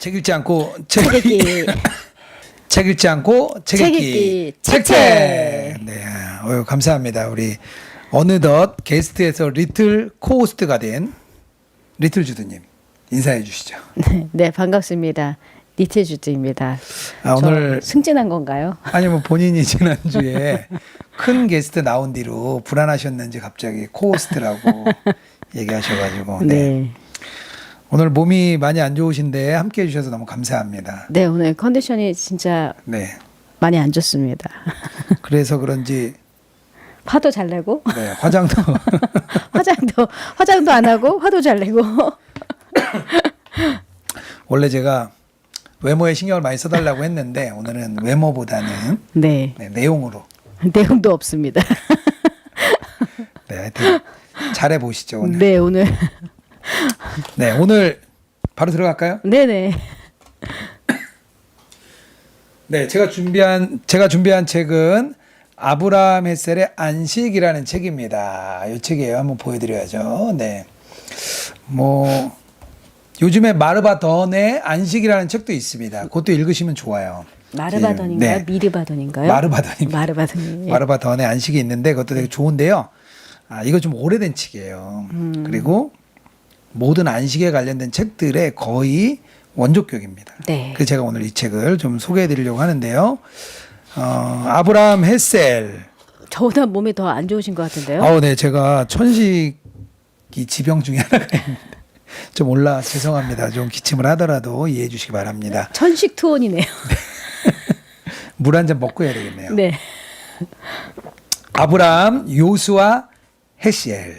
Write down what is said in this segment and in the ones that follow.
책 읽지 않고 책 읽기. 책 읽지 않고 책 책 읽기 읽기. 책책. 책책. 네, 감사합니다. 우리 어느덧 게스트에서 리틀 코호스트가 된 리틀 주드님 인사해 주시죠. 네, 반갑습니다. 니트 주드입니다. 오늘 승진한 건가요? 아니 뭐 본인이 지난주에 큰 게스트 나온 뒤로 불안하셨는지 갑자기 코호스트라고 얘기하셔가지고 네. 오늘 몸이 많이 안 좋으신데 함께 해주셔서 너무 감사합니다. 네, 오늘 컨디션이 진짜 네. 많이 안 좋습니다. 그래서 그런지 화도 잘 내고 네, 화장도 화장도 안 하고 화도 잘 내고. 원래 제가 외모에 신경을 많이 써달라고 했는데 오늘은 외모보다는 네. 내용으로 내용도 없습니다. 네, 하여튼 잘해 보시죠 오늘. 네, 오늘. 네, 오늘 바로 들어갈까요? 네네. 네, 제가 준비한 책은 아브라함 햇셀의 안식이라는 책입니다. 이 책이에요. 한번 보여드려야죠. 네, 뭐 요즘에 마르바 던의 안식이라는 책도 있습니다. 그것도 읽으시면 좋아요. 마르바던인가요? 네. 미르바던인가요? 마르바던입니다. 마르바던. 마르바 던의 안식이 있는데 그것도 되게 좋은데요. 이거 좀 오래된 책이에요. 그리고 모든 안식에 관련된 책들의 거의 원조격입니다. 네. 그래서 제가 오늘 이 책을 좀 소개해 드리려고 하는데요. 아브라함 햇셀. 저보다 몸이 더 안 좋으신 것 같은데요? 네. 제가 천식이 지병 중에 하나가 있는데 좀 올라와서 죄송합니다. 좀 기침을 하더라도 이해해 주시기 바랍니다. 천식 투혼이네요. 물 한 잔 먹고 해야 되겠네요. 네. 아브라함 요수아 햇셀.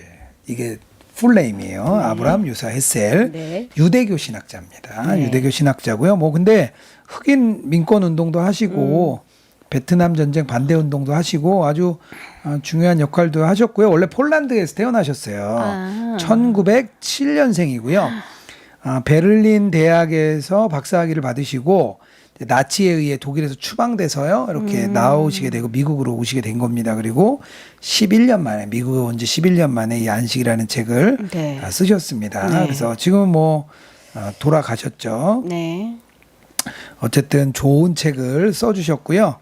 이게 풀네임이에요. 아브라함 요수아 햇셀. 네. 유대교 신학자입니다. 네. 유대교 신학자고요. 뭐 근데 흑인 민권 운동도 하시고 베트남 전쟁 반대 운동도 하시고 아주 중요한 역할도 하셨고요. 원래 폴란드에서 태어나셨어요. 1907년생이고요. 베를린 대학에서 박사학위를 받으시고 나치에 의해 독일에서 추방돼서요. 이렇게 나오시게 되고 미국으로 오시게 된 겁니다. 그리고 11년 만에 미국에 온 지 11년 만에 이 안식이라는 책을 네. 쓰셨습니다. 네. 그래서 지금은 뭐 돌아가셨죠. 네. 어쨌든 좋은 책을 써주셨고요.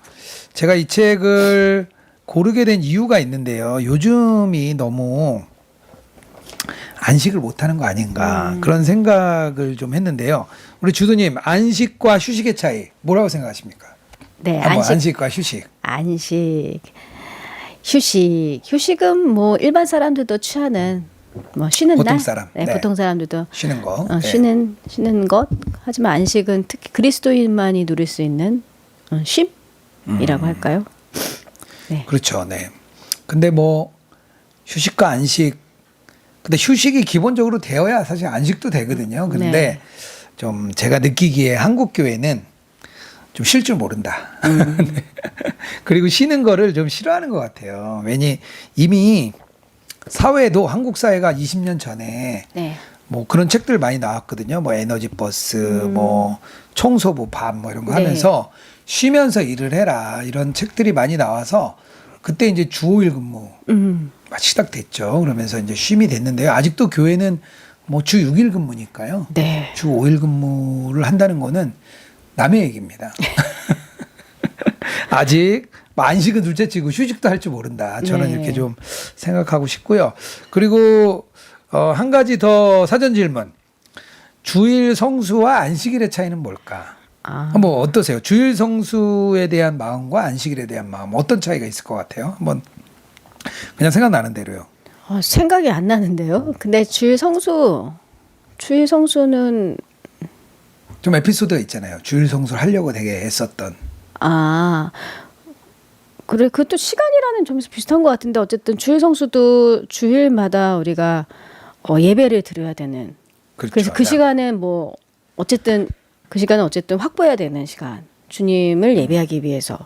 제가 이 책을 고르게 된 이유가 있는데요. 요즘이 너무 안식을 못하는 거 아닌가 그런 생각을 좀 했는데요. 우리 주도님 안식과 휴식의 차이 뭐라고 생각하십니까? 네, 안식과 휴식. 안식, 휴식은 뭐 일반 사람들도 취하는 뭐 쉬는 보통 날, 사람. 네, 네. 보통 사람들도 쉬는 거. 네. 쉬는 것. 하지만 안식은 특히 그리스도인만이 누릴 수 있는 쉼이라고 할까요? 네. 그렇죠. 네. 근데 뭐 휴식과 안식. 근데 휴식이 기본적으로 되어야 사실 안식도 되거든요. 그런데 네. 좀 제가 느끼기에 한국 교회는 좀 쉴 줄 모른다. 네. 그리고 쉬는 거를 좀 싫어하는 것 같아요. 왜니 이미 사회도 한국 사회가 20년 전에 네. 뭐 그런 책들 많이 나왔거든요. 뭐 에너지 버스, 뭐 청소부 밥 뭐 이런 거 네. 하면서 쉬면서 일을 해라 이런 책들이 많이 나와서 그때 이제 주 5일 근무 시작됐죠. 그러면서 이제 쉼이 됐는데요. 아직도 교회는 뭐 주 6일 근무니까요. 네. 주 5일 근무를 한다는 거는 남의 얘기입니다. 아직 안식은 둘째치고 휴식도 할 줄 모른다. 저는 네. 이렇게 좀 생각하고 싶고요. 그리고 한 가지 더 사전 질문. 주일 성수와 안식일의 차이는 뭘까? 뭐 어떠세요? 주일 성수에 대한 마음과 안식일에 대한 마음 어떤 차이가 있을 것 같아요? 한번 그냥 생각나는 대로요. 생각이 안 나는데요. 근데 주일 성수는 좀 에피소드가 있잖아요. 주일 성수를 하려고 되게 애썼던. 그래, 그것도 시간이라는 점에서 비슷한 것 같은데 어쨌든 주일 성수도 주일마다 우리가 예배를 드려야 되는. 그렇죠. 그래서 그 시간은 뭐 어쨌든 그 시간은 어쨌든 확보해야 되는 시간. 주님을 예배하기 위해서.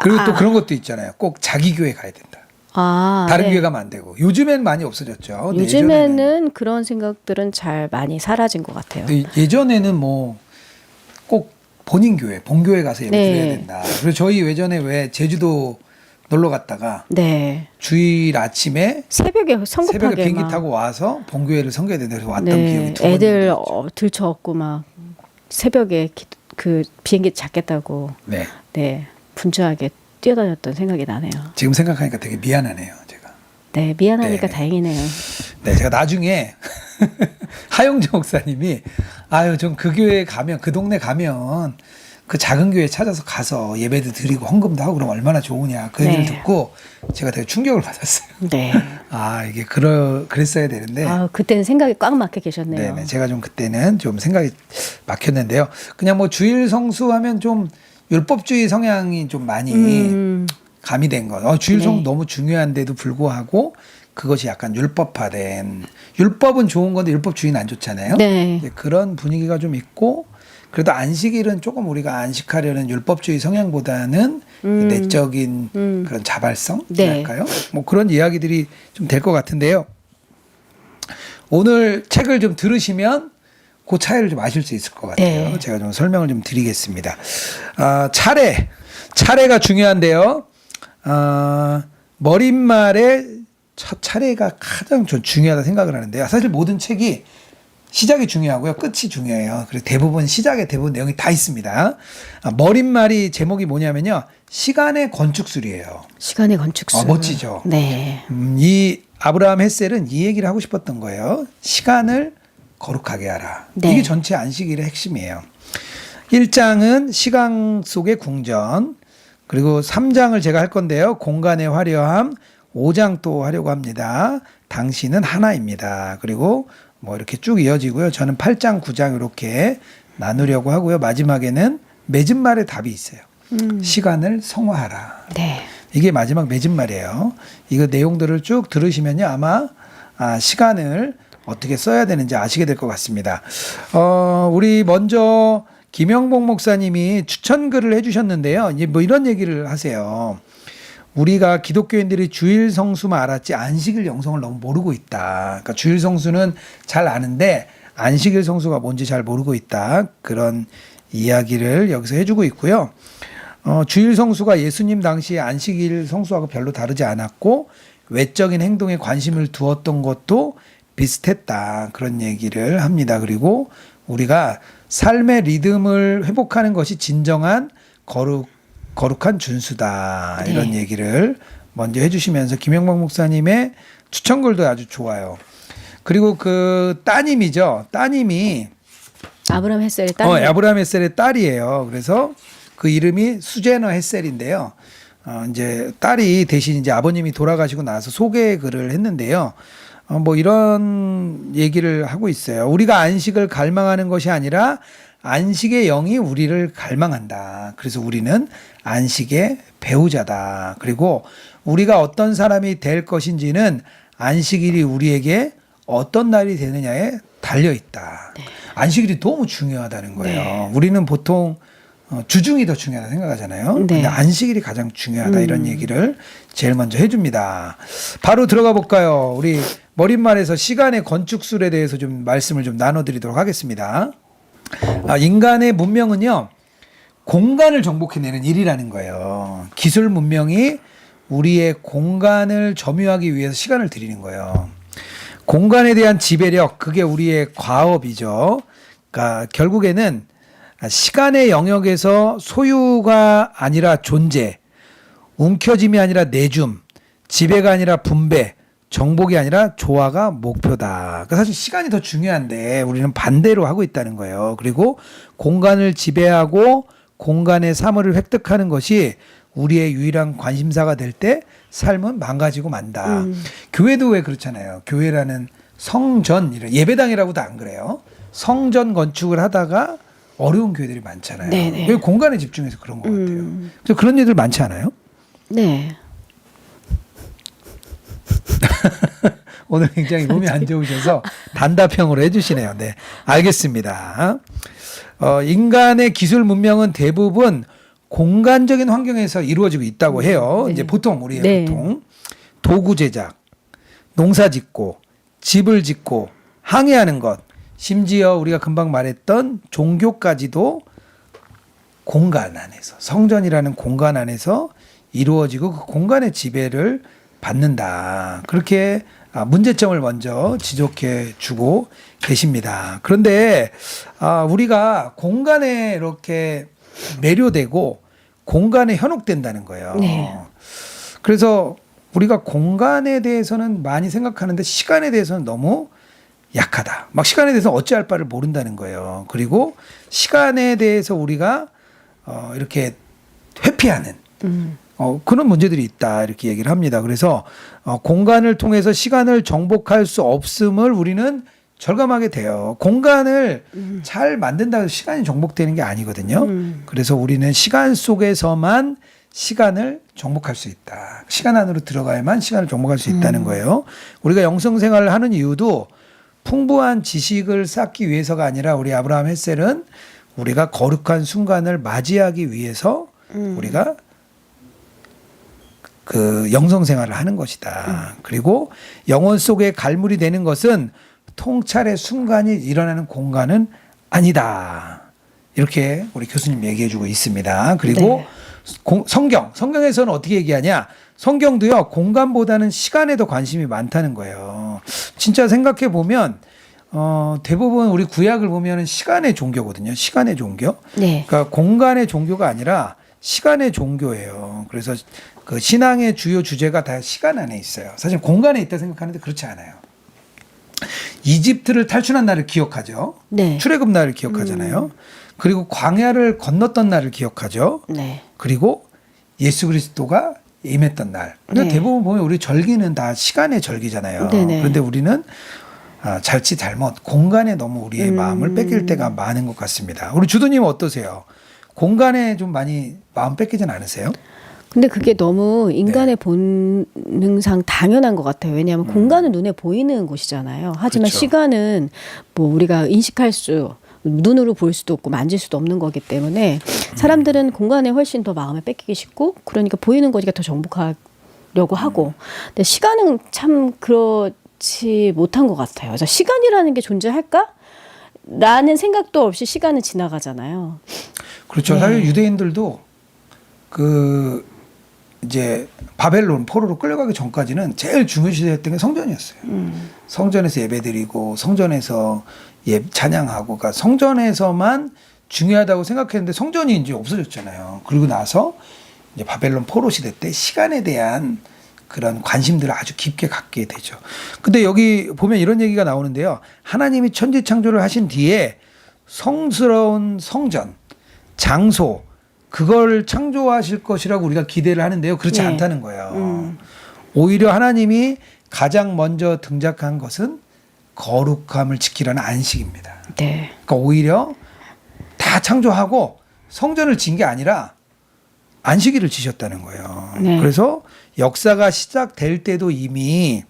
그리고 또 그런 것도 있잖아요. 꼭 자기 교회 가야 된다. 다른 네. 교회 가면 안 되고. 요즘엔 많이 없어졌죠. 근데 요즘에는 그런 생각들은 잘 많이 사라진 것 같아요. 예전에는 뭐 꼭 본인 교회, 본교회 가서 예배 네. 드려야 된다. 그리고 저희 예전에 왜 제주도 놀러 갔다가 네. 주일 아침에 새벽에 성급하게 비행기 막. 타고 와서 본교회를 섬겨야 된다. 그래서 왔던 네. 기억이 두 번. 애들 들쳐업고 막. 새벽에 그 비행기 잡겠다고 네. 네 분주하게 뛰어다녔던 생각이 나네요. 지금 생각하니까 되게 미안하네요, 제가. 네, 미안하니까 네. 다행이네요. 네, 제가 나중에 하용재 목사님이 아유 좀 그 교회 가면 그 동네 가면 그 작은 교회 찾아서 가서 예배도 드리고 헌금도 하고 그러면 얼마나 좋으냐 그 얘기를 네. 듣고 제가 되게 충격을 받았어요. 네. 아 이게 그랬어야 되는데. 아, 그때는 생각이 꽉 막혀 계셨네요. 네네, 제가 좀 그때는 좀 생각이 막혔는데요. 그냥 뭐 주일 성수하면 좀 율법주의 성향이 좀 많이 가미된 거. 주일 성수 네. 너무 중요한데도 불구하고 그것이 약간 율법화된. 율법은 좋은 건데 율법주의는 안 좋잖아요. 네. 이제 그런 분위기가 좀 있고 그래도 안식일은 조금 우리가 안식하려는 율법주의 성향보다는 내적인 그런 네. 자발성이랄까요? 뭐 그런 이야기들이 좀 될 것 같은데요. 오늘 책을 좀 들으시면 그 차이를 좀 아실 수 있을 것 같아요. 네. 제가 좀 설명을 좀 드리겠습니다. 차례가 중요한데요. 머릿말의 첫 차례가 가장 좀 중요하다 생각을 하는데요. 사실 모든 책이 시작이 중요하고요. 끝이 중요해요. 그래서 대부분 시작에 대부분 내용이 다 있습니다. 머릿말이 제목이 뭐냐면요. 시간의 건축술이에요. 시간의 건축술. 멋지죠. 네. 이 아브라함 헬셀은 이 얘기를 하고 싶었던 거예요. 시간을 거룩하게 하라. 네. 이게 전체 안식일의 핵심이에요. 1장은 시간 속의 궁전, 그리고 3장을 제가 할 건데요. 공간의 화려함, 5장 또 하려고 합니다. 당신은 하나입니다. 그리고 뭐 이렇게 쭉 이어지고요. 저는 8장, 9장 이렇게 나누려고 하고요. 마지막에는 맺은 말의 답이 있어요. 시간을 성화하라. 네. 이게 마지막 맺은 말이에요. 이거 내용들을 쭉 들으시면요. 아마 시간을 어떻게 써야 되는지 아시게 될 것 같습니다. 우리 먼저 김영복 목사님이 추천글을 해주셨는데요. 이제 뭐 이런 얘기를 하세요. 우리가 기독교인들이 주일 성수만 알았지 안식일 영성을 너무 모르고 있다. 그러니까 주일 성수는 잘 아는데 안식일 성수가 뭔지 잘 모르고 있다. 그런 이야기를 여기서 해주고 있고요. 주일 성수가 예수님 당시에 안식일 성수하고 별로 다르지 않았고 외적인 행동에 관심을 두었던 것도 비슷했다. 그런 얘기를 합니다. 그리고 우리가 삶의 리듬을 회복하는 것이 진정한 거룩한 준수다. 네. 이런 얘기를 먼저 해주시면서 김영박 목사님의 추천글도 아주 좋아요. 그리고 그 따님이죠. 따님이 아브라함 헬셀의 딸. 아브라함 헬셀의 딸이에요. 그래서 그 이름이 수제너 헬셀인데요. 이제 딸이 대신 이제 아버님이 돌아가시고 나서 소개 글을 했는데요. 뭐 이런 얘기를 하고 있어요. 우리가 안식을 갈망하는 것이 아니라 안식의 영이 우리를 갈망한다. 그래서 우리는 안식의 배우자다. 그리고 우리가 어떤 사람이 될 것인지는 안식일이 우리에게 어떤 날이 되느냐에 달려 있다. 네. 안식일이 너무 중요하다는 거예요. 네. 우리는 보통 주중이 더 중요하다 생각하잖아요. 네. 근데 안식일이 가장 중요하다 이런 얘기를 제일 먼저 해줍니다. 바로 들어가 볼까요? 우리 머릿말에서 시간의 건축술에 대해서 좀 말씀을 좀 나눠드리도록 하겠습니다. 인간의 문명은요, 공간을 정복해내는 일이라는 거예요. 기술 문명이 우리의 공간을 점유하기 위해서 시간을 들이는 거예요. 공간에 대한 지배력, 그게 우리의 과업이죠. 그러니까 결국에는 시간의 영역에서 소유가 아니라 존재, 움켜짐이 아니라 내줌, 지배가 아니라 분배, 정복이 아니라 조화가 목표다. 그러니까 사실 시간이 더 중요한데 우리는 반대로 하고 있다는 거예요. 그리고 공간을 지배하고 공간의 사물을 획득하는 것이 우리의 유일한 관심사가 될 때 삶은 망가지고 만다. 교회도 왜 그렇잖아요. 교회라는 성전, 예배당이라고도 안 그래요. 성전 건축을 하다가 어려운 교회들이 많잖아요. 네네. 왜 공간에 집중해서 그런 것 같아요. 그래서 그런 일들 많지 않아요? 네. 오늘 굉장히 몸이 안 좋으셔서 단답형으로 해주시네요. 네, 알겠습니다. 인간의 기술 문명은 대부분 공간적인 환경에서 이루어지고 있다고 해요. 네. 이제 보통 우리의 네. 보통 도구 제작, 농사 짓고, 집을 짓고, 항해하는 것, 심지어 우리가 금방 말했던 종교까지도 공간 안에서, 성전이라는 공간 안에서 이루어지고 그 공간의 지배를 받는다. 그렇게 문제점을 먼저 지적해 주고 계십니다. 그런데 우리가 공간에 이렇게 매료되고 공간에 현혹된다는 거예요. 네. 그래서 우리가 공간에 대해서는 많이 생각하는데 시간에 대해서는 너무 약하다. 막 시간에 대해서 어찌할 바를 모른다는 거예요. 그리고 시간에 대해서 우리가 이렇게 회피하는 그런 문제들이 있다 이렇게 얘기를 합니다. 그래서 공간을 통해서 시간을 정복할 수 없음을 우리는 절감하게 돼요. 공간을 잘 만든다고 해서 시간이 정복되는 게 아니거든요. 그래서 우리는 시간 속에서만 시간을 정복할 수 있다. 시간 안으로 들어가야만 시간을 정복할 수 있다는 거예요. 우리가 영성 생활을 하는 이유도 풍부한 지식을 쌓기 위해서가 아니라 우리 아브라함 햇셀은 우리가 거룩한 순간을 맞이하기 위해서 우리가 그 영성 생활을 하는 것이다. 그리고 영혼 속에 갈물이 되는 것은 통찰의 순간이 일어나는 공간은 아니다. 이렇게 우리 교수님 얘기해 주고 있습니다. 그리고 네. 성경에서는 어떻게 얘기하냐? 성경도요, 공간보다는 시간에 더 관심이 많다는 거예요. 진짜 생각해 보면, 대부분 우리 구약을 보면은 시간의 종교거든요. 시간의 종교. 네. 그러니까 공간의 종교가 아니라 시간의 종교예요. 그래서 그 신앙의 주요 주제가 다 시간 안에 있어요. 사실 공간에 있다 생각하는데 그렇지 않아요. 이집트를 탈출한 날을 기억하죠. 네. 출애굽 날을 기억하잖아요. 그리고 광야를 건넜던 날을 기억하죠. 네. 그리고 예수 그리스도가 임했던 날. 근데 네. 대부분 보면 우리 절기는 다 시간의 절기잖아요. 네네. 그런데 우리는 잘못 공간에 너무 우리의 마음을 뺏길 때가 많은 것 같습니다. 우리 주도님 어떠세요? 공간에 좀 많이 마음 뺏기진 않으세요? 근데 그게 너무 인간의 본능상 당연한 것 같아요. 왜냐하면 공간은 눈에 보이는 곳이잖아요. 하지만 그렇죠. 시간은 뭐 우리가 인식할 수, 눈으로 볼 수도 없고 만질 수도 없는 거기 때문에 사람들은 공간에 훨씬 더 마음을 뺏기기 쉽고, 그러니까 보이는 거니까 더 정복하려고 하고. 근데 시간은 참 그렇지 못한 것 같아요. 그래서 시간이라는 게 존재할까? 라는 생각도 없이 시간은 지나가잖아요. 그렇죠. 네. 사실 유대인들도 이제 바벨론 포로로 끌려가기 전까지는 제일 중요시했던 게 성전이었어요. 성전에서 예배드리고 성전에서 찬양하고, 그러니까 성전에서만 중요하다고 생각했는데 성전이 이제 없어졌잖아요. 그리고 나서 이제 바벨론 포로 시대 때 시간에 대한 그런 관심들을 아주 깊게 갖게 되죠. 근데 여기 보면 이런 얘기가 나오는데요. 하나님이 천지 창조를 하신 뒤에 성스러운 성전, 장소, 그걸 창조하실 것이라고 우리가 기대를 하는데요. 그렇지 네. 않다는 거예요. 오히려 하나님이 가장 먼저 등장한 것은 거룩함을 지키라는 안식입니다. 네. 그러니까 오히려 다 창조하고 성전을 진 게 아니라 안식일을 지셨다는 거예요. 네. 그래서 역사가 시작될 때도 이미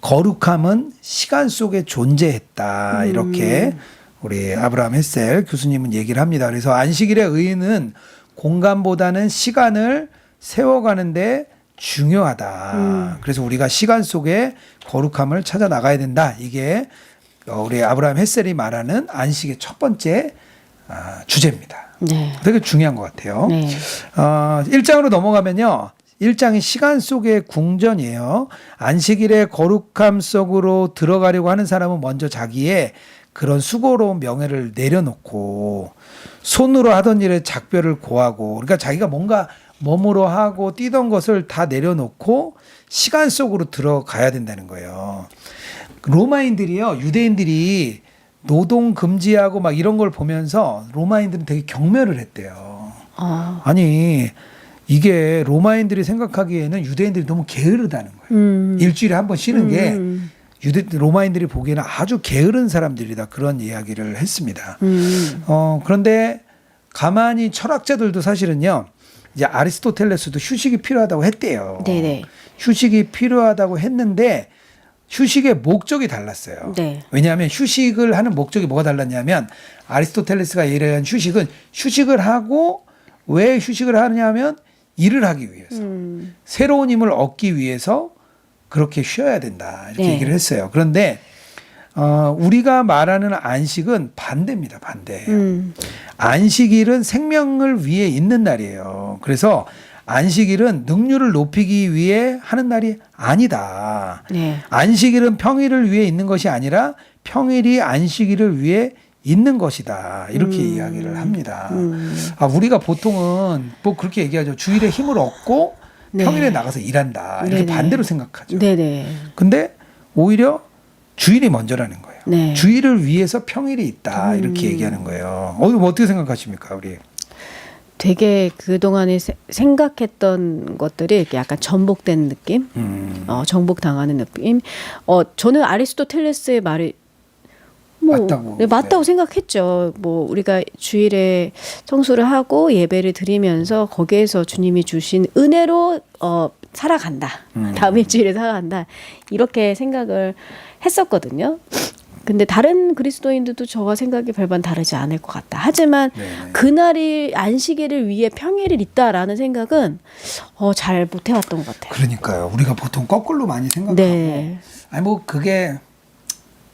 거룩함은 시간 속에 존재했다. 이렇게 우리 아브라함 햇셀 교수님은 얘기를 합니다. 그래서 안식일의 의의는 공간보다는 시간을 세워가는데 중요하다. 그래서 우리가 시간 속에 거룩함을 찾아 나가야 된다. 이게 우리 아브라함 햇셀이 말하는 안식의 첫 번째 주제입니다. 네. 되게 중요한 것 같아요. 네. 1장으로 넘어가면요. 1장이 시간 속의 궁전이에요. 안식일의 거룩함 속으로 들어가려고 하는 사람은 먼저 자기의 그런 수고로운 명예를 내려놓고 손으로 하던 일에 작별을 고하고, 그러니까 자기가 뭔가 몸으로 하고 뛰던 것을 다 내려놓고 시간 속으로 들어가야 된다는 거예요. 로마인들이요, 유대인들이 노동 금지하고 막 이런 걸 보면서 로마인들은 되게 경멸을 했대요. 아니, 이게 로마인들이 생각하기에는 유대인들이 너무 게으르다는 거예요. 일주일에 한 번 쉬는 게 로마인들이 보기에는 아주 게으른 사람들이다, 그런 이야기를 했습니다. 그런데 가만히 철학자들도 사실은요, 이제 아리스토텔레스도 휴식이 필요하다고 했대요. 네네. 휴식이 필요하다고 했는데 휴식의 목적이 달랐어요. 네. 왜냐하면 휴식을 하는 목적이 뭐가 달랐냐면, 아리스토텔레스가 얘기한 휴식은 휴식을 하고, 왜 휴식을 하느냐면 일을 하기 위해서, 새로운 힘을 얻기 위해서 그렇게 쉬어야 된다, 이렇게 네. 얘기를 했어요. 그런데 우리가 말하는 안식은 반대입니다. 반대. 안식일은 생명을 위해 있는 날이에요. 그래서 안식일은 능률을 높이기 위해 하는 날이 아니다. 네. 안식일은 평일을 위해 있는 것이 아니라 평일이 안식일을 위해 있는 것이다. 이렇게 이야기를 합니다. 우리가 보통은 뭐 그렇게 얘기하죠. 주일에 힘을 얻고 네. 평일에 나가서 일한다. 이렇게 네네. 반대로 생각하죠. 네네. 근데 오히려 주일이 먼저라는 거예요. 네. 주일을 위해서 평일이 있다. 이렇게 얘기하는 거예요. 뭐 어떻게 생각하십니까, 우리? 되게 그동안에 생각했던 것들이 이렇게 약간 전복된 느낌? 정복당하는 느낌? 저는 아리스토텔레스의 말이 맞다고. 네, 맞다고 네. 생각했죠. 뭐 우리가 주일에 청소를 하고 예배를 드리면서 거기에서 주님이 주신 은혜로 살아간다. 다음 일주일에 살아간다. 이렇게 생각을 했었거든요. 근데 다른 그리스도인들도 저와 생각이 별반 다르지 않을 것 같다. 하지만 네네. 그날이 안식일을 위해 평일이 있다라는 생각은 잘 못 해왔던 것 같아요. 그러니까요. 우리가 보통 거꾸로 많이 생각하고. 네. 아니 뭐 그게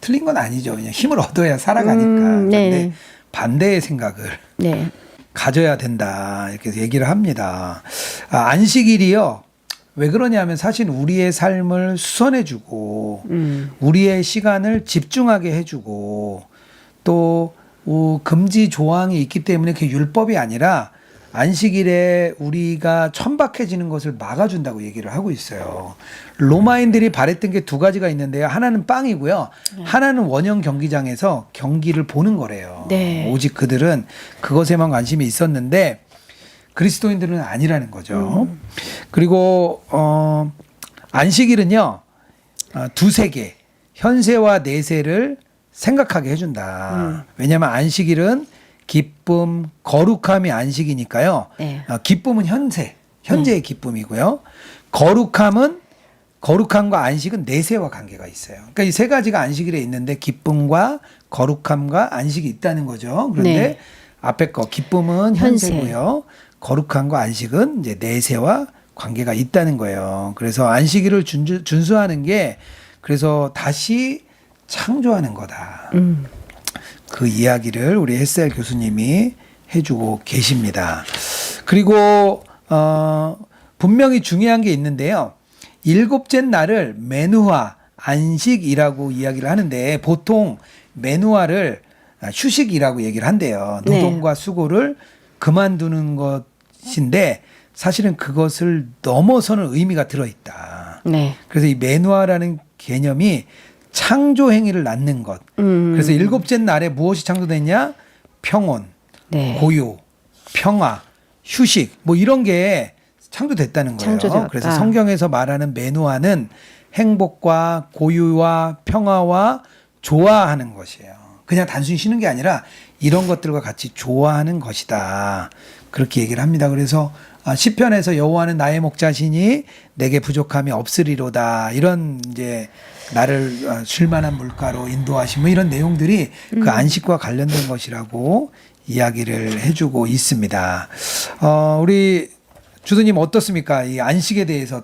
틀린 건 아니죠. 그냥 힘을 얻어야 살아가니까. 네. 근데 반대의 생각을 네. 가져야 된다. 이렇게 얘기를 합니다. 안식일이요. 왜 그러냐면 사실 우리의 삶을 수선해주고 우리의 시간을 집중하게 해주고 또 금지 조항이 있기 때문에 그게 율법이 아니라 안식일에 우리가 천박해지는 것을 막아준다고 얘기를 하고 있어요. 로마인들이 바랬던 게 두 가지가 있는데요. 하나는 빵이고요. 하나는 원형 경기장에서 경기를 보는 거래요. 네. 오직 그들은 그것에만 관심이 있었는데 그리스도인들은 아니라는 거죠. 그리고 안식일은요. 두세 개 현세와 내세를 생각하게 해준다. 왜냐하면 안식일은 기쁨, 거룩함이 안식이니까요. 네. 기쁨은 현재의 기쁨이고요. 거룩함과 안식은 내세와 관계가 있어요. 그러니까 이 세 가지가 안식일에 있는데 기쁨과 거룩함과 안식이 있다는 거죠. 그런데 네. 앞에 거 기쁨은 현세. 현세고요. 거룩함과 안식은 이제 내세와 관계가 있다는 거예요. 그래서 안식일을 준수하는 게 그래서 다시 창조하는 거다. 그 이야기를 우리 햇셀 교수님이 해주고 계십니다. 그리고 분명히 중요한 게 있는데요. 일곱째 날을 메누화 안식이라고 이야기를 하는데 보통 메누화를 휴식이라고 얘기를 한대요. 노동과 수고를 그만두는 것인데 사실은 그것을 넘어서는 의미가 들어있다. 네. 그래서 이 메누화라는 개념이 창조 행위를 낳는 것. 그래서 일곱째 날에 무엇이 창조됐냐? 평온, 네. 고요, 평화, 휴식 뭐 이런 게 창조됐다는 거예요. 창조되었다. 그래서 성경에서 말하는 메누화는 행복과 고유와 평화와 좋아하는 것이에요. 그냥 단순히 쉬는 게 아니라 이런 것들과 같이 좋아하는 것이다. 그렇게 얘기를 합니다. 그래서 시편에서 여호와는 나의 목자시니 내게 부족함이 없으리로다. 이런 이제 나를 쉴만한 물가로 인도하신 뭐 이런 내용들이 그 안식과 관련된 것이라고 이야기를 해주고 있습니다. 우리 주도님 어떻습니까? 이 안식에 대해서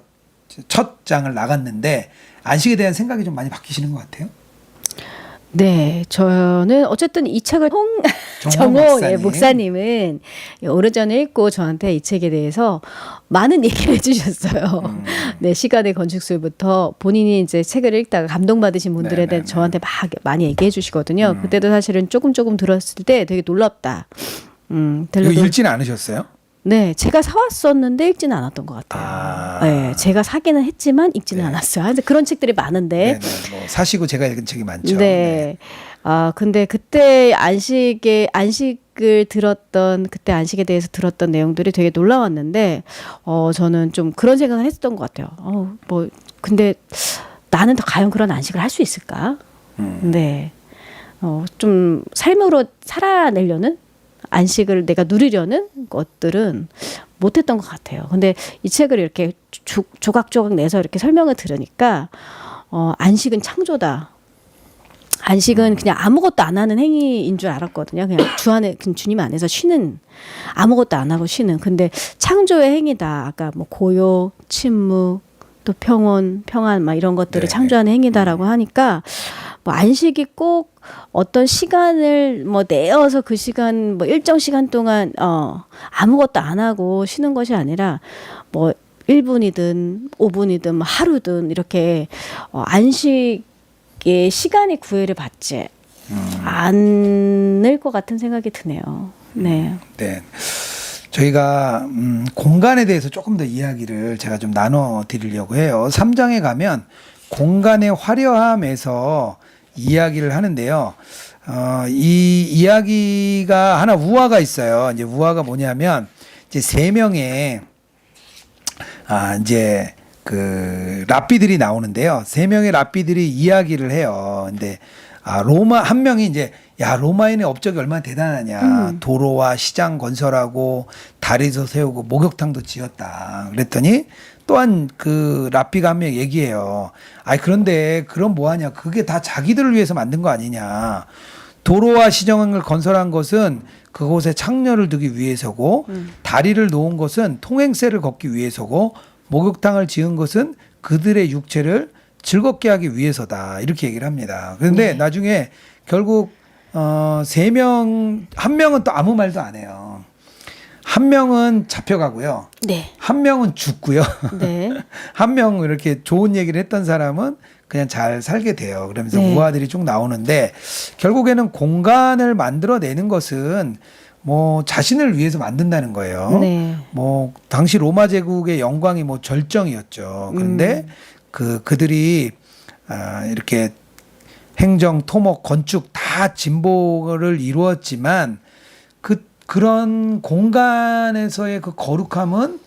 첫 장을 나갔는데 안식에 대한 생각이 좀 많이 바뀌시는 것 같아요. 네, 저는 어쨌든 이 책을 정호 목사님은 오래전에 읽고 저한테 이 책에 대해서 많은 얘기를 해주셨어요. 네, 시간의 건축술부터 본인이 이제 책을 읽다가 감동받으신 분들에 대해 저한테 많이 얘기해 주시거든요. 그때도 사실은 조금 들었을 때 되게 놀랍다. 이거 읽지는 않으셨어요? 네, 제가 사왔었는데 읽지는 않았던 것 같아요. 네, 제가 사기는 했지만 읽지는 않았어요. 하여튼 그런 책들이 많은데. 네네, 뭐 사시고 제가 읽은 책이 많죠. 네. 근데 그때 안식을 들었던, 그때 안식에 대해서 들었던 내용들이 되게 놀라웠는데, 저는 좀 그런 생각을 했었던 것 같아요. 근데 나는 과연 그런 안식을 할 수 있을까? 네. 좀 삶으로 살아내려는? 안식을 내가 누리려는 것들은 못했던 것 같아요. 근데 이 책을 이렇게 조각조각 내서 이렇게 설명을 들으니까 안식은 창조다. 안식은 그냥 아무것도 안 하는 행위인 줄 알았거든요. 그냥 주님 안에서 쉬는, 아무것도 안 하고 쉬는. 근데 창조의 행위다. 아까 뭐 고요, 침묵, 또 평온, 평안 막 이런 것들을 창조하는 행위다라고 하니까 뭐 안식이 꼭 어떤 시간을 뭐 내어서 그 시간 뭐 일정 시간 동안 아무것도 안 하고 쉬는 것이 아니라 뭐 1분이든 5분이든 뭐 하루든 이렇게 안식의 시간이 구애를 받지 않을 것 같은 생각이 드네요. 네. 네. 저희가 공간에 대해서 조금 더 이야기를 제가 좀 나눠 드리려고 해요. 3장에 가면 공간의 화려함에서 이야기를 하는데요. 이 이야기가 하나 우화가 있어요. 이제 우화가 뭐냐면 이제 3명의 이제 그 랍비들이 나오는데요. 3명의 랍비들이 이야기를 해요. 근데 로마 한 명이 이제 야 로마인의 업적이 얼마나 대단하냐. 도로와 시장 건설하고 다리도 세우고 목욕탕도 지었다. 그랬더니 또한 그 랍비가 한 명 얘기해요. 아니 그런데 그럼 뭐하냐. 그게 다 자기들을 위해서 만든 거 아니냐. 도로와 시정을 건설한 것은 그곳에 창녀를 두기 위해서고 다리를 놓은 것은 통행세를 걷기 위해서고 목욕탕을 지은 것은 그들의 육체를 즐겁게 하기 위해서다. 이렇게 얘기를 합니다. 그런데 나중에 결국 3명, 한 명은 또 아무 말도 안 해요. 한 명은 잡혀가고요. 네. 한 명은 죽고요. 네. 한 명은 이렇게 좋은 얘기를 했던 사람은 그냥 잘 살게 돼요. 그러면서 네. 우화들이 쭉 나오는데 결국에는 공간을 만들어내는 것은 뭐 자신을 위해서 만든다는 거예요. 네. 뭐 당시 로마 제국의 영광이 뭐 절정이었죠. 그런데 그들이 이렇게 행정, 토목, 건축 다 진보를 이루었지만 그런 공간에서의 그 거룩함은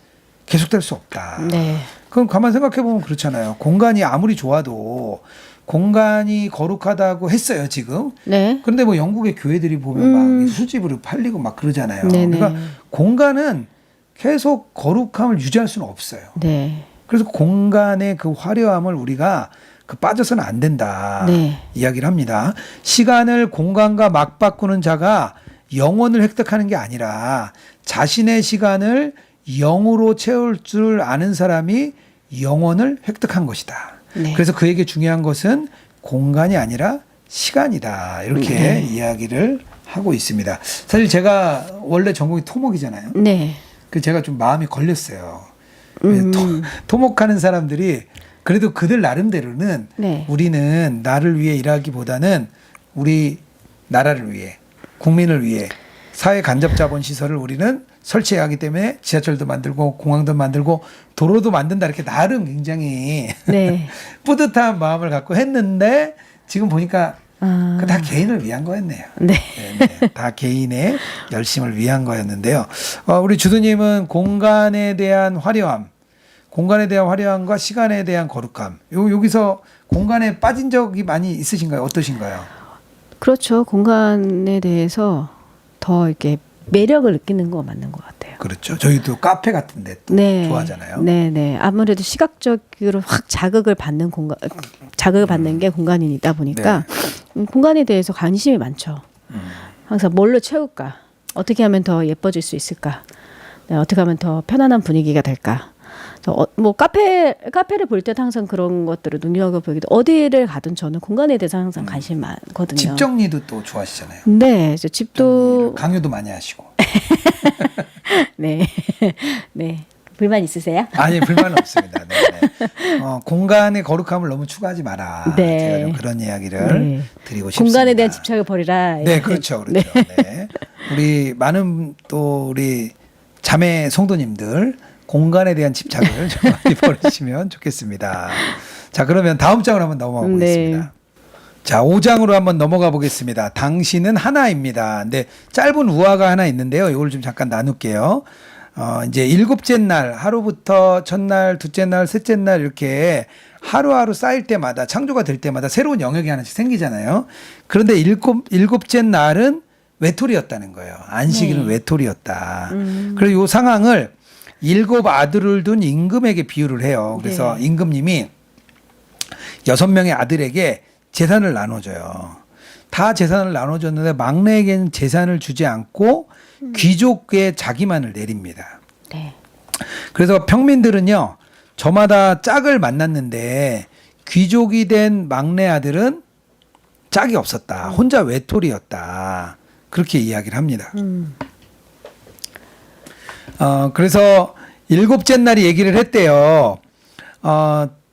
계속될 수 없다. 네. 그럼 가만 생각해 보면 그렇잖아요. 공간이 아무리 좋아도 공간이 거룩하다고 했어요, 지금. 네. 그런데 뭐 영국의 교회들이 보면 막 수집으로 팔리고 막 그러잖아요. 네네. 그러니까 공간은 계속 거룩함을 유지할 수는 없어요. 네. 그래서 공간의 그 화려함을 우리가 빠져서는 안 된다. 네. 이야기를 합니다. 시간을 공간과 막 바꾸는 자가 영혼을 획득하는 게 아니라 자신의 시간을 영으로 채울 줄 아는 사람이 영혼을 획득한 것이다. 네. 그래서 그에게 중요한 것은 공간이 아니라 시간이다. 이렇게 네. 이야기를 하고 있습니다. 사실 제가 원래 전공이 토목이잖아요. 네. 그 제가 좀 마음이 걸렸어요. 토목하는 사람들이 그래도 그들 나름대로는 네. 우리는 나를 위해 일하기보다는 우리 나라를 위해 국민을 위해 사회 간접 자본 시설을 우리는 설치해야 하기 때문에 지하철도 만들고 공항도 만들고 도로도 만든다 이렇게 나름 굉장히 네. 뿌듯한 마음을 갖고 했는데 지금 보니까 그 다 개인을 위한 거였네요. 네. 네, 다 개인의 열심을 위한 거였는데요. 우리 주도님은 공간에 대한 화려함과 시간에 대한 거룩함. 여기서 공간에 빠진 적이 많이 있으신가요? 어떠신가요? 그렇죠. 공간에 대해서 더 이렇게 매력을 느끼는 거 맞는 것 같아요. 그렇죠. 저희도 카페 같은데 또 네. 좋아하잖아요. 네, 네. 아무래도 시각적으로 확 자극을 받는 게 공간이다 보니까 공간에 대해서 관심이 많죠. 항상 뭘로 채울까? 어떻게 하면 더 예뻐질 수 있을까? 네, 어떻게 하면 더 편안한 분위기가 될까? 뭐 카페를 볼 때도 항상 그런 것들을 눈여겨보기도 어디를 가든 저는 공간에 대해서 항상 관심이 많거든요. 집 정리도 또 좋아하시잖아요. 네, 저 집도 강요도 많이 하시고. 네, 네. 불만 있으세요? 아니 불만은 없습니다. 네, 네. 공간의 거룩함을 너무 추구하지 마라. 네. 제가 좀 그런 이야기를 네. 드리고 싶습니다. 공간에 대한 집착을 버리라. 네, 그렇죠, 그렇죠. 네. 우리 많은 또 우리 자매 성도님들 공간에 대한 집착을 좀 많이 버리시면 좋겠습니다. 자, 그러면 다음 장으로 한번 넘어가 보겠습니다. 네. 자, 5장으로 한번 넘어가 보겠습니다. 당신은 하나입니다. 근데 짧은 우화가 하나 있는데요. 이걸 좀 잠깐 나눌게요. 이제 일곱째 날, 하루부터 첫날, 둘째 날, 셋째 날 이렇게 하루하루 쌓일 때마다 창조가 될 때마다 새로운 영역이 하나씩 생기잖아요. 그런데 일곱째 날은 외톨이였다는 거예요. 안식일은 외톨이였다. 그리고 이 상황을 7 아들을 둔 임금에게 비유를 해요. 그래서 임금님이 6명의 아들에게 재산을 나눠줘요. 다 재산을 나눠줬는데 막내에게는 재산을 주지 않고 귀족에 자기만을 내립니다. 네. 그래서 평민들은요, 저마다 짝을 만났는데 귀족이 된 막내 아들은 짝이 없었다. 혼자 외톨이였다. 그렇게 이야기를 합니다. 그래서 일곱째 날이 얘기를 했대요.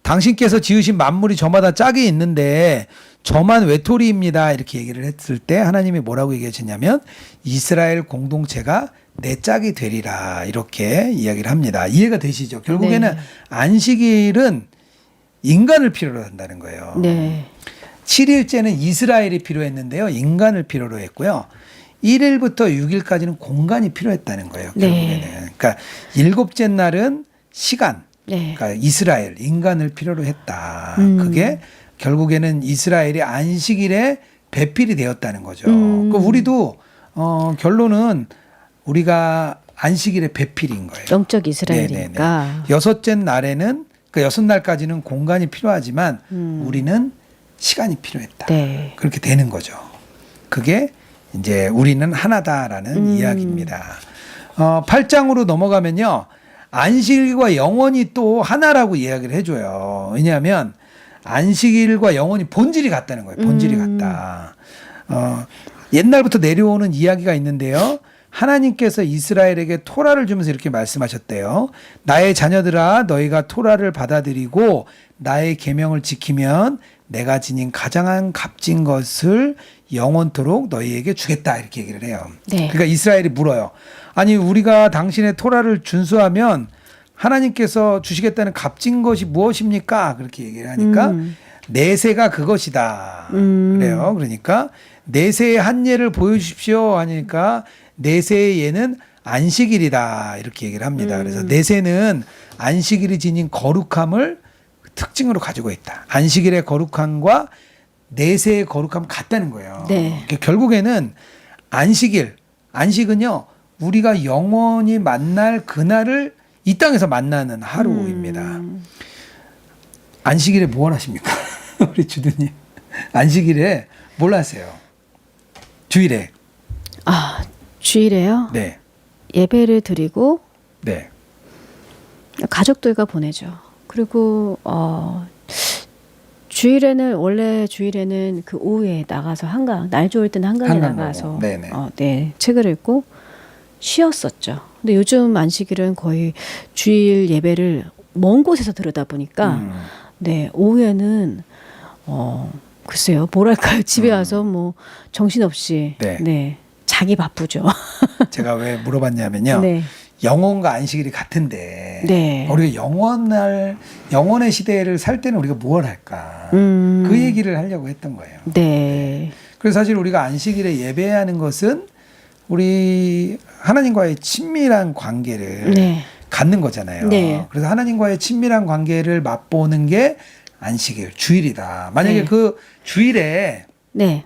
당신께서 지으신 만물이 저마다 짝이 있는데 저만 외톨이입니다. 이렇게 얘기를 했을 때 하나님이 뭐라고 얘기하셨냐면 이스라엘 공동체가 내 짝이 되리라. 이렇게 이야기를 합니다. 이해가 되시죠? 결국에는 네. 안식일은 인간을 필요로 한다는 거예요. 네. 7일째는 이스라엘이 필요했는데요. 인간을 필요로 했고요. 1일부터 6일까지는 공간이 필요했다는 거예요. 결국에는. 네. 그러니까 일곱째 날은 시간. 네. 그러니까 이스라엘, 인간을 필요로 했다. 그게 결국에는 이스라엘이 안식일에 배필이 되었다는 거죠. 그 우리도 결론은 우리가 안식일의 배필인 거예요. 영적 이스라엘이니까. 네네네. 여섯째 날에는 그 여섯 날까지는 공간이 필요하지만 우리는 시간이 필요했다. 네. 그렇게 되는 거죠. 그게 이제 우리는 하나다라는 이야기입니다. 8장으로 넘어가면요. 안식일과 영원이 또 하나라고 이야기를 해줘요. 왜냐하면 안식일과 영원이 본질이 같다는 거예요. 본질이 같다. 옛날부터 내려오는 이야기가 있는데요. 하나님께서 이스라엘에게 토라를 주면서 이렇게 말씀하셨대요. 나의 자녀들아 너희가 토라를 받아들이고 나의 계명을 지키면 내가 지닌 가장 값진 것을 영원토록 너희에게 주겠다 이렇게 얘기를 해요. 네. 그러니까 이스라엘이 물어요. 아니 우리가 당신의 토라를 준수하면 하나님께서 주시겠다는 값진 것이 무엇입니까? 그렇게 얘기를 하니까 내세가 그것이다. 그래요. 그러니까 내세의 한 예를 보여주십시오 하니까 내세의 예는 안식일이다 이렇게 얘기를 합니다. 그래서 내세는 안식일이 지닌 거룩함을 특징으로 가지고 있다. 안식일의 거룩함과 내세의 거룩함 같다는 거예요. 네. 그러니까 결국에는 안식은요 우리가 영원히 만날 그날을 이 땅에서 만나는 하루입니다. 안식일에 뭘 하십니까? 우리 주두님 안식일에 뭘 하세요? 주일에. 주일에요? 네. 예배를 드리고 네. 가족들과 보내죠. 그리고 주일에는 그 오후에 나가서 한강, 날 좋을 때는 한강에 한강 나가서 보고. 네네. 네, 책을 읽고 쉬었었죠. 근데 요즘 안식일은 거의 주일 예배를 먼 곳에서 들으다 보니까 네, 오후에는 글쎄요, 뭐랄까요. 집에 와서 뭐 정신없이 네. 자기 바쁘죠. 제가 왜 물어봤냐면요. 네. 영혼과 안식일이 같은데 네. 우리가 영혼의 시대를 살 때는 우리가 무엇을 할까? 그 얘기를 하려고 했던 거예요. 네. 그래서 사실 우리가 안식일에 예배하는 것은 우리 하나님과의 친밀한 관계를 네. 갖는 거잖아요. 네. 그래서 하나님과의 친밀한 관계를 맛보는 게 안식일, 주일이다. 만약에 네. 그 주일에 네.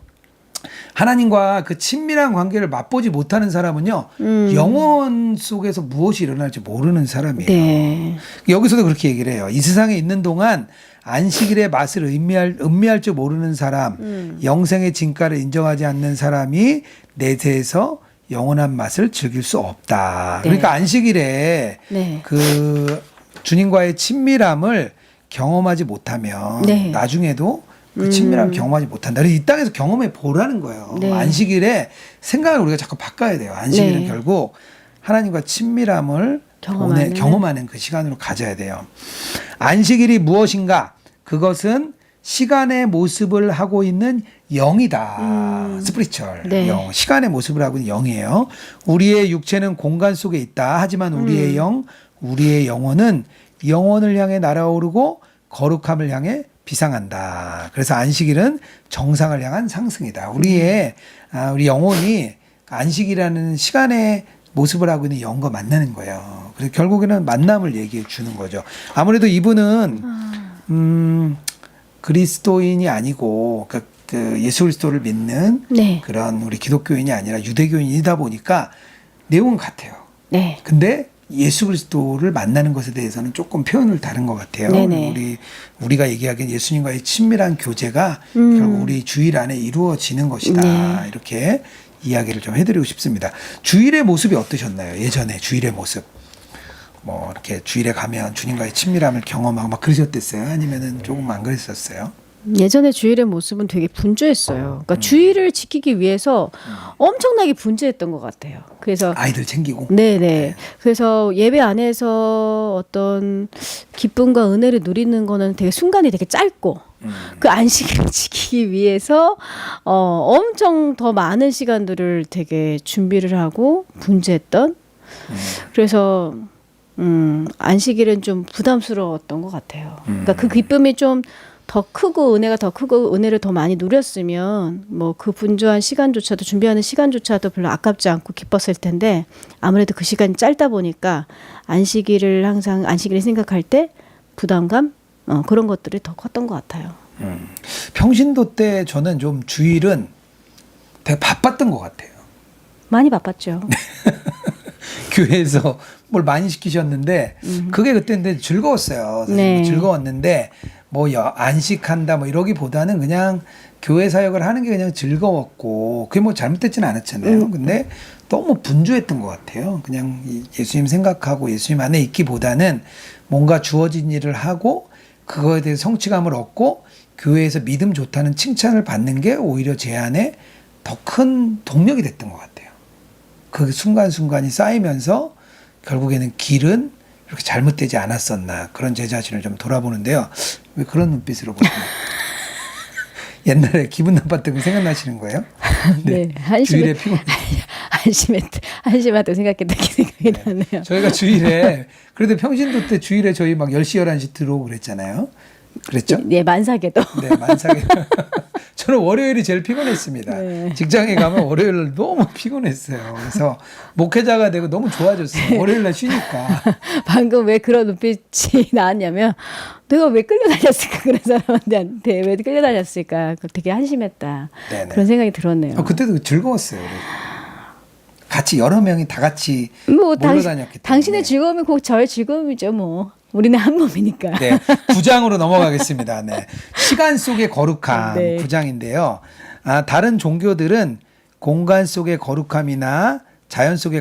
하나님과 그 친밀한 관계를 맛보지 못하는 사람은요, 영혼 속에서 무엇이 일어날지 모르는 사람이에요. 네. 여기서도 그렇게 얘기를 해요. 이 세상에 있는 동안 안식일의 맛을 음미할 줄 모르는 사람, 영생의 진가를 인정하지 않는 사람이 내세에서 영원한 맛을 즐길 수 없다. 네. 그러니까 안식일에 네. 그 주님과의 친밀함을 경험하지 못하면 네. 나중에도 그 친밀함을 경험하지 못한다. 그래서 이 땅에서 경험해 보라는 거예요. 네. 안식일에 생각을 우리가 자꾸 바꿔야 돼요. 안식일은 네. 결국 하나님과 친밀함을 경험하는 그 시간으로 가져야 돼요. 안식일이 무엇인가? 그것은 시간의 모습을 하고 있는 영이다. 스피리추얼 네. 영. 시간의 모습을 하고 있는 영이에요. 우리의 육체는 공간 속에 있다. 하지만 우리의 우리의 영혼은 영혼을 향해 날아오르고 거룩함을 향해 비상한다. 그래서 안식일은 정상을 향한 상승이다. 우리 영혼이 안식이라는 시간의 모습을 하고 있는 영과 만나는 거예요. 그래서 결국에는 만남을 얘기해 주는 거죠. 아무래도 이분은 그리스도인이 아니고 그 예수 그리스도를 믿는 네. 그런 우리 기독교인이 아니라 유대교인이다 보니까 내용은 같아요. 네. 근데 예수 그리스도를 만나는 것에 대해서는 조금 표현을 다른 것 같아요. 네네. 우리가 얘기하기엔 예수님과의 친밀한 교제가 결국 우리 주일 안에 이루어지는 것이다. 네. 이렇게 이야기를 좀 해드리고 싶습니다. 주일의 모습이 어떠셨나요? 예전에 주일의 모습. 뭐 이렇게 주일에 가면 주님과의 친밀함을 경험하고 막 그러셨댔어요? 아니면은 조금 안 그랬었어요? 예전에 주일의 모습은 되게 분주했어요. 그러니까 주일을 지키기 위해서 엄청나게 분주했던 것 같아요. 그래서 아이들 챙기고. 네네. 그래서 예배 안에서 어떤 기쁨과 은혜를 누리는 거는 되게 순간이 되게 짧고 그 안식을 지키기 위해서 엄청 더 많은 시간들을 되게 준비를 하고 분주했던. 그래서 안식일은 좀 부담스러웠던 것 같아요. 그러니까 그 기쁨이 좀 더 크고 은혜가 더 크고 은혜를 더 많이 누렸으면 뭐 그 분주한 시간조차도 준비하는 시간조차도 별로 아깝지 않고 기뻤을 텐데 아무래도 그 시간이 짧다 보니까 안식일을 항상 안식일을 생각할 때 부담감 그런 것들이 더 컸던 것 같아요. 평신도 때 저는 좀 주일은 되게 바빴던 것 같아요. 많이 바빴죠. 교회에서 뭘 많이 시키셨는데 그게 그때인데 즐거웠어요. 사실 네. 즐거웠는데 뭐 안식한다 뭐 이러기보다는 그냥 교회 사역을 하는 게 그냥 즐거웠고 그게 뭐 잘못됐지는 않았잖아요. 근데 너무 분주했던 것 같아요. 그냥 예수님 생각하고 예수님 안에 있기보다는 뭔가 주어진 일을 하고 그거에 대해 성취감을 얻고 교회에서 믿음 좋다는 칭찬을 받는 게 오히려 제 안에 더 큰 동력이 됐던 것 같아요. 그 순간순간이 쌓이면서 결국에는 길은 이렇게 잘못되지 않았었나 그런 제 자신을 좀 돌아보는데요. 왜 그런 눈빛으로 보세요? 옛날에 기분 나빴던 거 생각나시는 거예요? 네. 주일에 피곤. 한심하다고 생각했던 게 생각이 나네요. 저희가 주일에 그래도 평신도 때 주일에 저희 막 10시 11시 들어오고 그랬잖아요. 그랬죠? 네, 만삭에도. 네, 만삭에. 저는 월요일이 제일 피곤했습니다. 네. 직장에 가면 월요일 너무 피곤했어요. 그래서 목회자가 되고 너무 좋아졌어요. 월요일 날 쉬니까. 방금 왜 그런 눈빛이 나왔냐면 내가 왜 끌려다녔을까 그런 사람한테 왜 끌려다녔을까 되게 한심했다. 네네. 그런 생각이 들었네요. 그때도 즐거웠어요. 그래서. 같이 여러 명이 다 같이 뭐 몰려다녔기 때문에. 당신의 즐거움이 곧 저의 즐거움이죠 뭐. 우리는 한 몸이니까. 네, 9장으로 넘어가겠습니다. 네. 시간 속의 거룩함 네. 9장인데요. 다른 종교들은 공간 속의 거룩함이나 자연 속의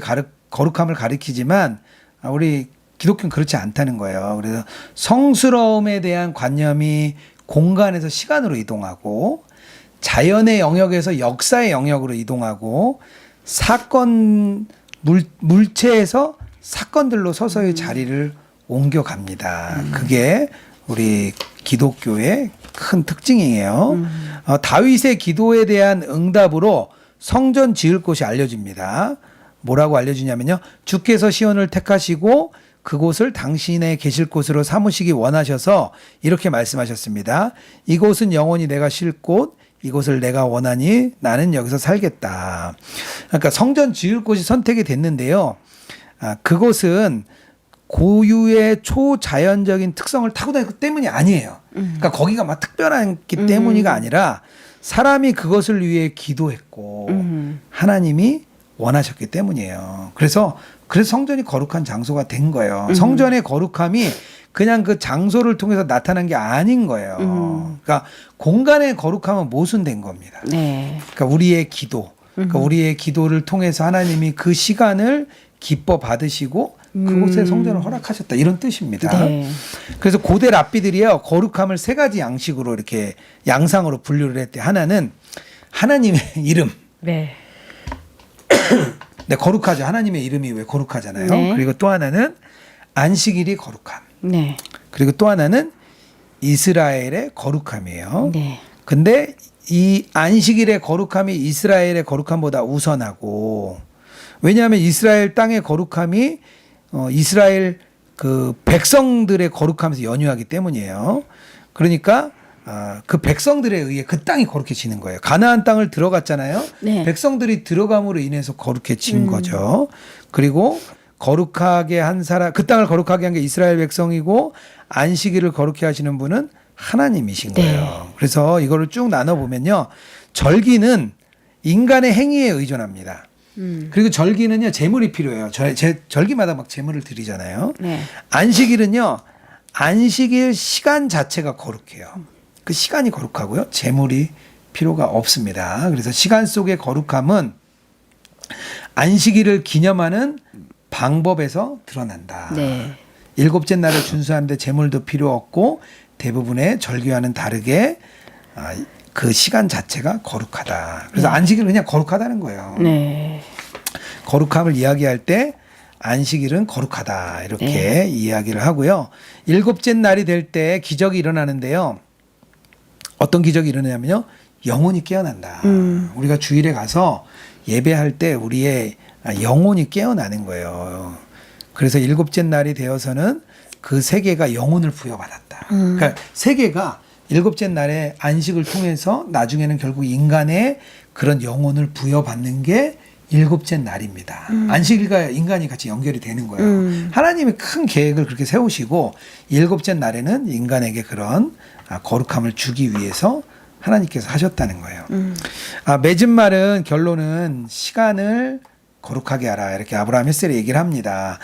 거룩함을 가리키지만 우리 기독교는 그렇지 않다는 거예요. 그래서 성스러움에 대한 관념이 공간에서 시간으로 이동하고 자연의 영역에서 역사의 영역으로 이동하고 사건 물체에서 사건들로 서서히 자리를 옮겨갑니다. 그게 우리 기독교의 큰 특징이에요. 다윗의 기도에 대한 응답으로 성전 지을 곳이 알려집니다. 뭐라고 알려주냐면요. 주께서 시온을 택하시고 그곳을 당신의 계실 곳으로 삼으시기 원하셔서 이렇게 말씀하셨습니다. 이곳은 영원히 내가 쉴 곳, 이곳을 내가 원하니 나는 여기서 살겠다. 그러니까 성전 지을 곳이 선택이 됐는데요. 그곳은 고유의 초자연적인 특성을 타고났기 때문이 아니에요. 그러니까 거기가 막 특별했기 때문이가 아니라 사람이 그것을 위해 기도했고 하나님이 원하셨기 때문이에요. 그래서 성전이 거룩한 장소가 된 거예요. 성전의 거룩함이 그냥 그 장소를 통해서 나타난 게 아닌 거예요. 그러니까 공간의 거룩함은 모순된 겁니다. 네. 그러니까 우리의 기도, 그러니까 우리의 기도를 통해서 하나님이 그 시간을 기뻐 받으시고 그곳에 성전을 허락하셨다 이런 뜻입니다. 네. 그래서 고대 랍비들이요 거룩함을 세 가지 양식으로 이렇게 양상으로 분류를 했대. 하나는 하나님의 이름. 네. 네, 거룩하죠. 하나님의 이름이 왜 거룩하잖아요. 네. 그리고 또 하나는 안식일이 거룩함. 네. 그리고 또 하나는 이스라엘의 거룩함이에요. 네. 근데 이 안식일의 거룩함이 이스라엘의 거룩함보다 우선하고 왜냐하면 이스라엘 땅의 거룩함이 이스라엘 그 백성들의 거룩함에서 연유하기 때문이에요. 그러니까 그 백성들에 의해 그 땅이 거룩해지는 거예요. 가나안 땅을 들어갔잖아요. 네. 백성들이 들어감으로 인해서 거룩해진 거죠. 그리고 거룩하게 한 사람, 그 땅을 거룩하게 한 게 이스라엘 백성이고 안식일을 거룩해 하시는 분은 하나님이신 거예요. 네. 그래서 이거를 쭉 나눠 보면요. 절기는 인간의 행위에 의존합니다. 그리고 절기는요, 제물이 필요해요. 절기마다 막 제물을 드리잖아요. 네. 안식일은요, 안식일 시간 자체가 거룩해요. 그 시간이 거룩하고요, 제물이 필요가 없습니다. 그래서 시간 속의 거룩함은 안식일을 기념하는 방법에서 드러난다. 네. 일곱째 날을 준수하는데 제물도 필요 없고 대부분의 절기와는 다르게 그 시간 자체가 거룩하다. 그래서 안식일은 그냥 거룩하다는 거예요. 네. 거룩함을 이야기할 때 안식일은 거룩하다 이렇게 이야기를 하고요. 일곱째 날이 될 때 기적이 일어나는데요. 어떤 기적이 일어나냐면요. 영혼이 깨어난다. 우리가 주일에 가서 예배할 때 우리의 영혼이 깨어나는 거예요. 그래서 일곱째 날이 되어서는 그 세계가 영혼을 부여받았다. 그러니까 세계가 일곱째 날에 안식을 통해서 나중에는 결국 인간의 그런 영혼을 부여받는 게 일곱째 날입니다. 안식일과 인간이 같이 연결이 되는 거예요. 하나님이 큰 계획을 그렇게 세우시고 일곱째 날에는 인간에게 그런 거룩함을 주기 위해서 하나님께서 하셨다는 거예요. 맺은 말은 결론은 시간을 거룩하게 하라 이렇게 아브라함 헬셀이 얘기를 합니다.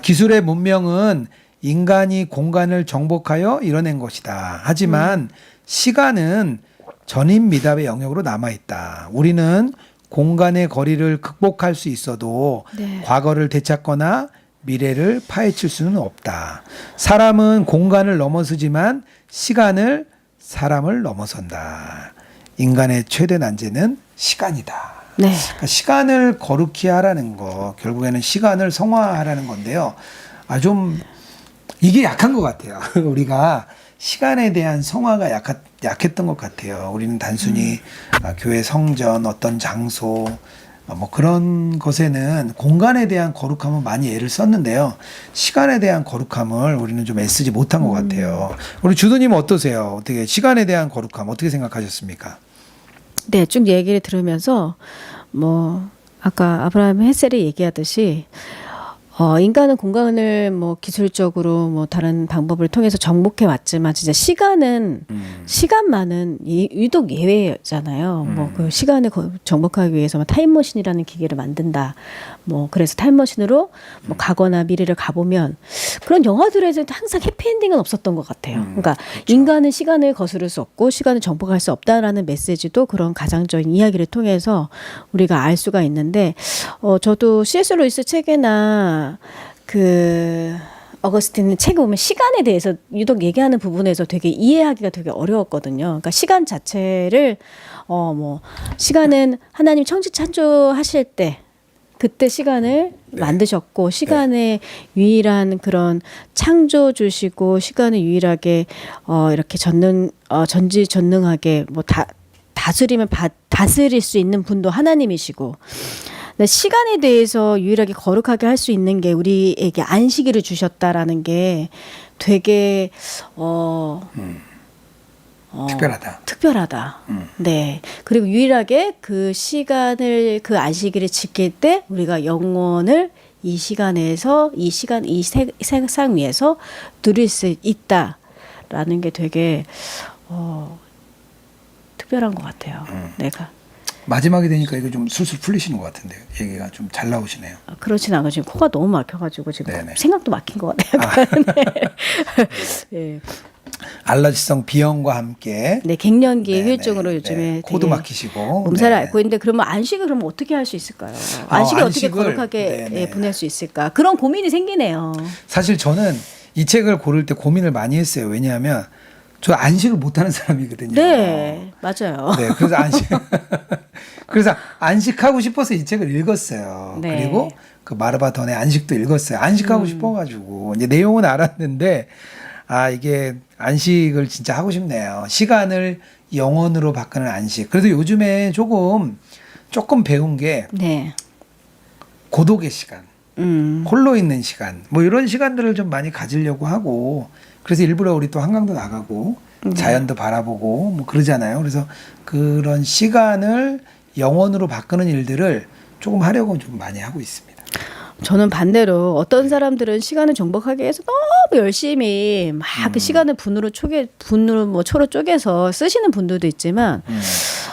기술의 문명은 인간이 공간을 정복하여 이뤄낸 것이다. 하지만 시간은 전인 미답의 영역으로 남아있다. 우리는 공간의 거리를 극복할 수 있어도 과거를 되찾거나 미래를 파헤칠 수는 없다. 사람은 공간을 넘어서지만 시간을 사람을 넘어선다. 인간의 최대 난제는 시간이다. 네. 그러니까 시간을 거룩히 하라는 거, 결국에는 시간을 성화하라는 건데요. 좀 이게 약한 것 같아요. 우리가 시간에 대한 성화가 약했던 것 같아요. 우리는 단순히 교회 성전, 어떤 장소, 뭐 그런 것에는 공간에 대한 거룩함은 많이 애를 썼는데요. 시간에 대한 거룩함을 우리는 좀 애쓰지 못한 것 같아요. 우리 주도님은 어떠세요? 어떻게 시간에 대한 거룩함 어떻게 생각하셨습니까? 네, 쭉 얘기를 들으면서 뭐 아까 아브라함 헬셀이 얘기하듯이 인간은 공간을 뭐 기술적으로 뭐 다른 방법을 통해서 정복해 왔지만 진짜 시간만은 유독 예외잖아요. 뭐 그 시간을 정복하기 위해서 타임머신이라는 기계를 만든다. 뭐 그래서 타임머신으로 뭐 가거나 미래를 가보면 그런 영화들에서 항상 해피엔딩은 없었던 것 같아요. 그러니까 그렇죠. 인간은 시간을 거스를 수 없고 시간을 정복할 수 없다라는 메시지도 그런 가상적인 이야기를 통해서 우리가 알 수가 있는데 저도 C.S. 루이스 책이나 어거스틴 책에 보면 시간에 대해서 유독 얘기하는 부분에서 되게 이해하기가 되게 어려웠거든요. 그러니까 시간 자체를 시간은 하나님 천지 창조하실 때 그때 시간을 만드셨고 시간의 유일한 그런 창조 주시고 시간을 유일하게 이렇게 전지전능하게 뭐 다스리면 다스릴 수 있는 분도 하나님이시고 시간에 대해서 유일하게 거룩하게 할 수 있는 게 우리에게 안식일을 주셨다라는 게 되게 특별하다. 네. 그리고 유일하게 그 시간을 그 안식일을 지킬 때 우리가 영혼을 이 시간에서 이 세상 위에서 누릴 수 있다라는 게 되게 특별한 것 같아요. 내가. 마지막에 되니까 이거 좀 술술 풀리시는 것 같은데요. 얘기가 좀 잘 나오시네요. 그렇진 않아요. 지금 코가 너무 막혀가지고 지금 네네. 생각도 막힌 것 같아요. 네. 알러지성 비염과 함께 갱년기 후유증으로 요즘에 코도 막히시고 몸살을 앓고 있는데 그러면 안식을 그러면 어떻게 할 수 있을까요? 안식을 어떻게 거룩하게 보낼 수 있을까? 그런 고민이 생기네요. 사실 저는 이 책을 고를 때 고민을 많이 했어요. 왜냐하면 저 안식을 못하는 사람이거든요. 네, 맞아요. 네, 그래서 안식하고 싶어서 이 책을 읽었어요. 네. 그리고 그 마르바 던의 안식도 읽었어요. 안식하고 싶어가지고 이제 내용은 알았는데 이게 안식을 진짜 하고 싶네요. 시간을 영혼으로 바꾸는 안식. 그래도 요즘에 조금 배운 게 고독의 시간, 홀로 있는 시간, 뭐 이런 시간들을 좀 많이 가지려고 하고. 그래서 일부러 우리 또 한강도 나가고 자연도 바라보고 뭐 그러잖아요. 그래서 그런 시간을 영혼으로 바꾸는 일들을 조금 하려고 좀 많이 하고 있습니다. 저는 반대로 어떤 사람들은 시간을 정복하기 위해서 너무 열심히 막 그 시간을 분으로 초로 쪼개서 쓰시는 분들도 있지만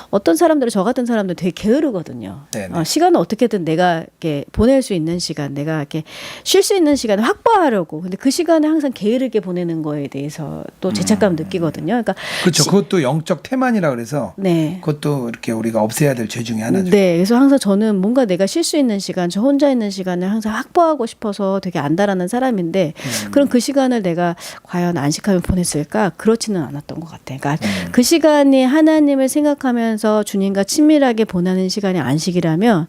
어떤 사람들은 저 같은 사람들 되게 게으르거든요. 네네. 시간을 어떻게든 내가 이렇게 보낼 수 있는 시간, 내가 이렇게 쉴 수 있는 시간을 확보하려고. 근데 그 시간을 항상 게으르게 보내는 거에 대해서 또 죄책감 느끼거든요. 그러니까 그렇죠. 그것도 영적 태만이라 그래서 네. 그것도 이렇게 우리가 없애야 될 죄 중에 하나죠. 네, 그래서 항상 저는 뭔가 내가 쉴 수 있는 시간, 저 혼자 있는 시간을 항상 확보하고 싶어서 되게 안달하는 사람인데, 그럼 그 시간을 내가 과연 안식하며 보냈을까? 그렇지는 않았던 것 같아요. 그러니까 그 시간이 하나님을 생각하면서 주님과 친밀하게 보내는 시간이 안식이라면,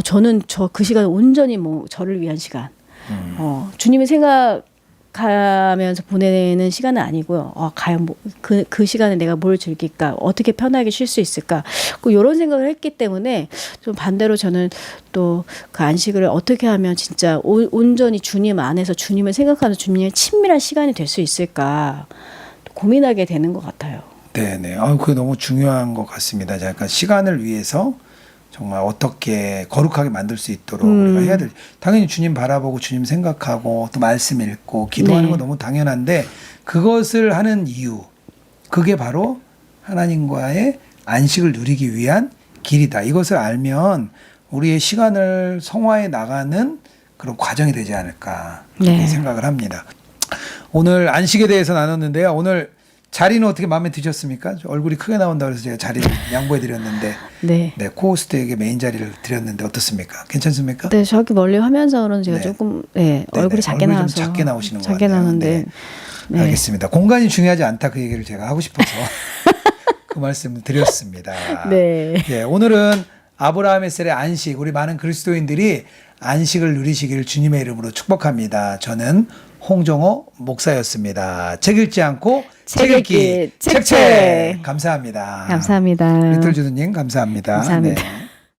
저는 그 시간은 온전히 뭐 저를 위한 시간, 주님을 생각하면서 보내는 시간은 아니고요. 과연 그 시간에 내가 뭘 즐길까? 어떻게 편하게 쉴 수 있을까? 이런 생각을 했기 때문에 좀 반대로 저는 또 그 안식을 어떻게 하면 진짜 온전히 주님 안에서 주님을 생각하는 주님의 친밀한 시간이 될 수 있을까? 고민하게 되는 것 같아요. 네네. 그게 너무 중요한 것 같습니다. 약간 시간을 위해서 정말 어떻게 거룩하게 만들 수 있도록 우리가 해야 될. 당연히 주님 바라보고 주님 생각하고 또 말씀 읽고 기도하는 네. 건 너무 당연한데 그것을 하는 이유 그게 바로 하나님과의 안식을 누리기 위한 길이다. 이것을 알면 우리의 시간을 성화해 나가는 그런 과정이 되지 않을까 그렇게 네. 생각을 합니다. 오늘 안식에 대해서 나눴는데요. 오늘 자리는 어떻게 마음에 드셨습니까? 얼굴이 크게 나온다고 해서 제가 자리를 양보해 드렸는데 네. 네, 코호스트에게 메인 자리를 드렸는데 어떻습니까? 괜찮습니까? 네, 저기 멀리 화면상으로는 제가 네. 조금 네네. 얼굴이 작게 얼굴이 좀 나와서 작게 나오시는 것 작게 같아요. 나오는데 네. 알겠습니다. 공간이 중요하지 않다 그 얘기를 제가 하고 싶어서 그 말씀을 드렸습니다. 네. 예, 오늘은 아브라함의 셀의 안식 우리 많은 그리스도인들이 안식을 누리시기를 주님의 이름으로 축복합니다. 저는 홍정호 목사였습니다. 책 읽지 않고 책 읽기 책책 감사합니다. 감사합니다. 리틀 주드님 감사합니다. 감사합니다. 네.